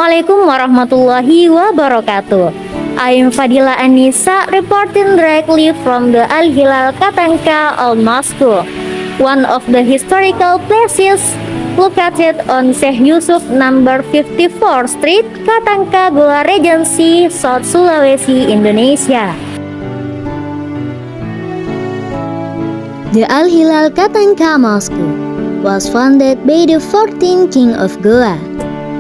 Assalamualaikum warahmatullahi wabarakatuh. I'm Fadila Anissa reporting directly from the Al Hilal Katanka Al Mosque, one of the historical places located on Syekh Yusuf number 54 Street, Katanka, Goa Regency, South Sulawesi, Indonesia. The Al Hilal Katanka Mosque was founded by the 14th King of Goa,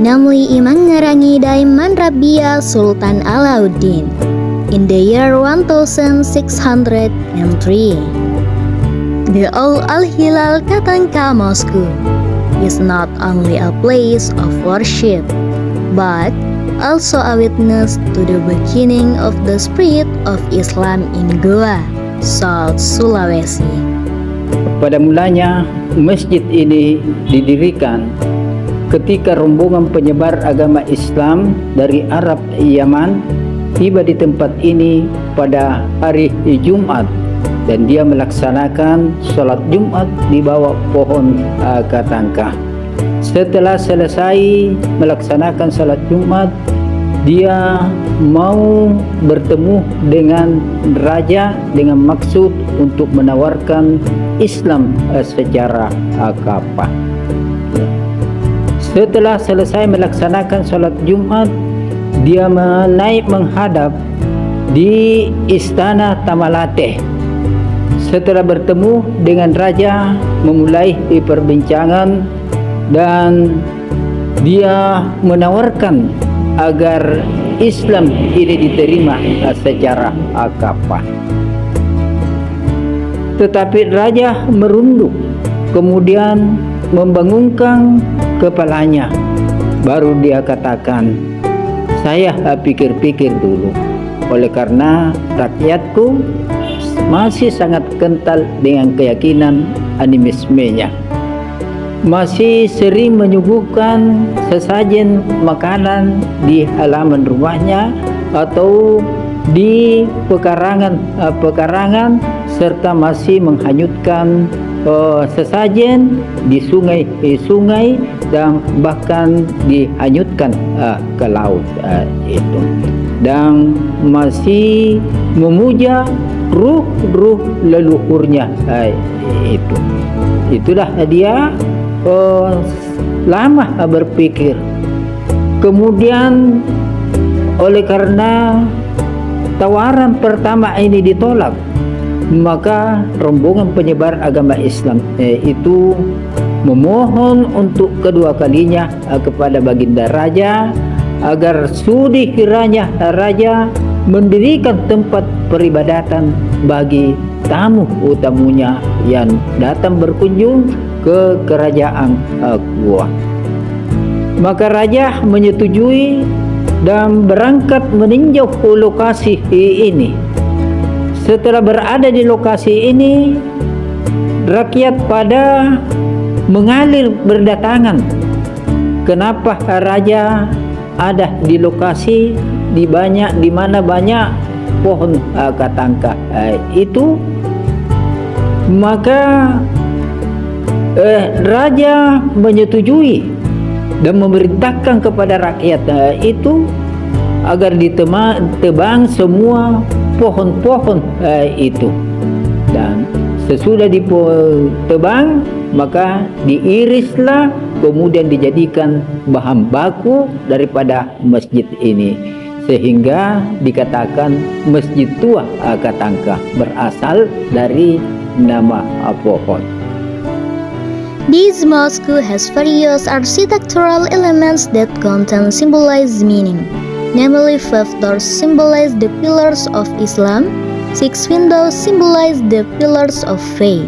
namely Imam Ngarangi Daiman Rabiah Sultan Alauddin, in the year 1603. The Al Hilal Katanka Mosque is not only a place of worship, but also a witness to the beginning of the spread of Islam in Goa, South Sulawesi. Pada mulanya, masjid ini didirikan ketika rombongan penyebar agama Islam dari Arab Yaman tiba di tempat ini pada hari Jumat, dan dia melaksanakan sholat Jumat di bawah pohon katangka. Setelah selesai melaksanakan sholat Jumat, dia mau bertemu dengan raja dengan maksud untuk menawarkan Islam secara kapal. Setelah selesai melaksanakan sholat Jumat, dia naik menghadap di istana Tamalate. Setelah bertemu dengan raja, memulai perbincangan dan dia menawarkan agar Islam ini diterima secara kapal. Tetapi raja merunduk, kemudian membangunkan kepalanya. Baru dia katakan, saya pikir-pikir dulu, oleh karena rakyatku masih sangat kental dengan keyakinan animismenya, masih sering menyuguhkan sesajen makanan di halaman rumahnya atau di pekarangan, serta masih menghanyutkan sesajen di sungai dan bahkan dihanyutkan ke laut itu, dan masih memuja ruh leluhurnya itu. Itulah dia lama berpikir. Kemudian oleh karena tawaran pertama ini ditolak, maka rombongan penyebar agama Islam itu memohon untuk kedua kalinya kepada baginda raja agar sudi kiranya raja mendirikan tempat peribadatan bagi tamu-tamunya yang datang berkunjung ke kerajaan Goa. Maka raja menyetujui dan berangkat meninjau lokasi ini. Setelah berada di lokasi ini, rakyat pada mengalir berdatangan. Kenapa raja ada di lokasi di mana banyak pohon katangka itu? Maka raja menyetujui dan memerintahkan kepada rakyat itu agar ditebang semua pohon-pohon itu, dan sesudah ditebang maka diirislah, kemudian dijadikan bahan baku daripada masjid ini, sehingga dikatakan Masjid Tua Katangka, berasal dari nama pohon. This mosque has various architectural elements that contain symbolized meaning. Namely, 5 doors symbolize the pillars of Islam, 6 windows symbolize the pillars of faith.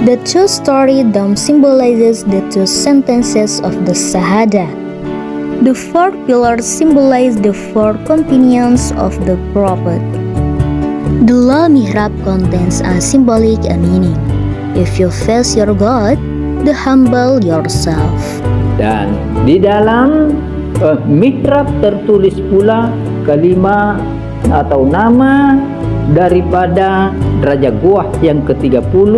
The 2-story dome symbolizes the 2 sentences of the Shahada. The 4 pillars symbolize the 4 companions of the Prophet. The low mihrab contains a symbolic meaning. If you face your God, the humble yourself. Dan di dalam mihrab tertulis pula kalimat atau nama daripada Raja Goa yang ke-30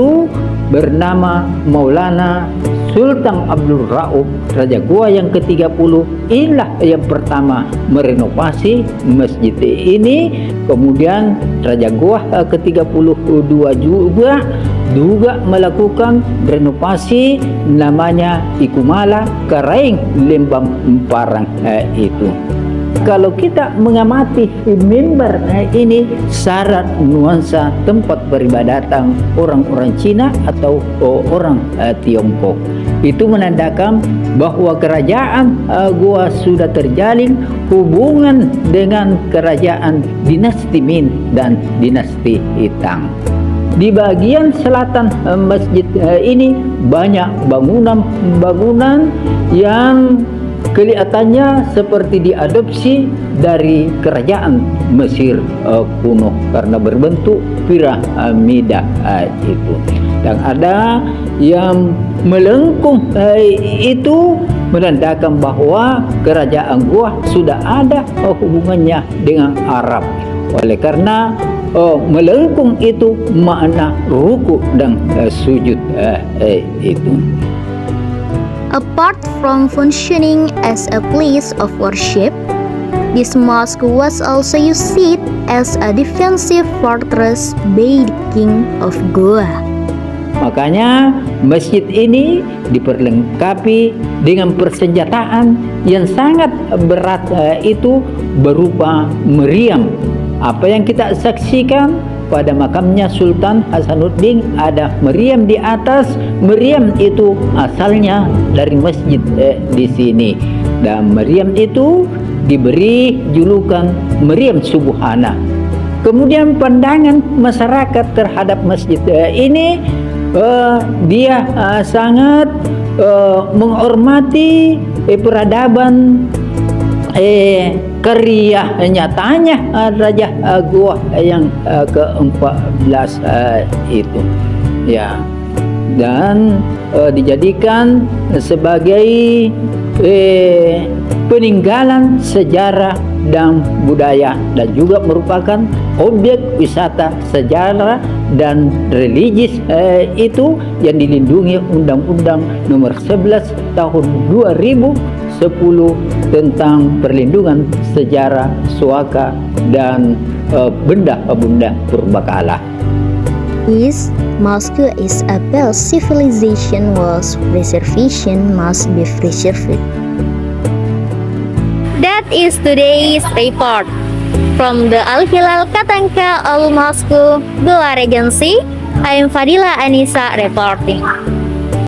bernama Maulana Sultan Abdul Rauf, Raja Goa yang ke-30, inilah yang pertama merenovasi masjid ini. Kemudian Raja Goa ke-32 juga melakukan renovasi namanya Ikumala Karaing Lembang Parang itu. Kalau kita mengamati mimbar ini, syarat nuansa tempat peribadatan orang-orang Cina atau orang Tiongkok. Itu menandakan bahwa kerajaan Goa sudah terjalin hubungan dengan kerajaan dinasti Min dan dinasti Tang. Di bagian selatan masjid ini banyak bangunan-bangunan yang kelihatannya seperti diadopsi dari kerajaan Mesir kuno karena berbentuk piramida itu. Dan ada yang melengkung itu menandakan bahwa kerajaan Goa sudah ada hubungannya dengan Arab. Oleh karena melengkung itu makna ruku dan sujud itu. Apart from functioning as a place of worship, this mosque was also used as a defensive fortress by the King of Goa. Makanya masjid ini diperlengkapi dengan persenjataan yang sangat berat itu berupa meriam. Apa yang kita saksikan pada makamnya Sultan Hasanuddin ada meriam di atas. Meriam itu asalnya dari masjid di sini, dan meriam itu diberi julukan meriam Subhana. Kemudian pandangan masyarakat terhadap masjid ini, dia sangat menghormati peradaban karya nyatanya Raja Goa yang ke-14 itu, ya, dan dijadikan sebagai peninggalan sejarah dan budaya, dan juga merupakan objek wisata sejarah dan religius itu yang dilindungi Undang-Undang Nomor 11 Tahun 2010 tentang perlindungan sejarah suaka dan benda-benda purbakala. This mosque is a past civilization whose preservation must be preserved. That is today's report. From the Al-Hilal Katangka Al Mosque, Goa Regency, I am Fadila Anissa reporting.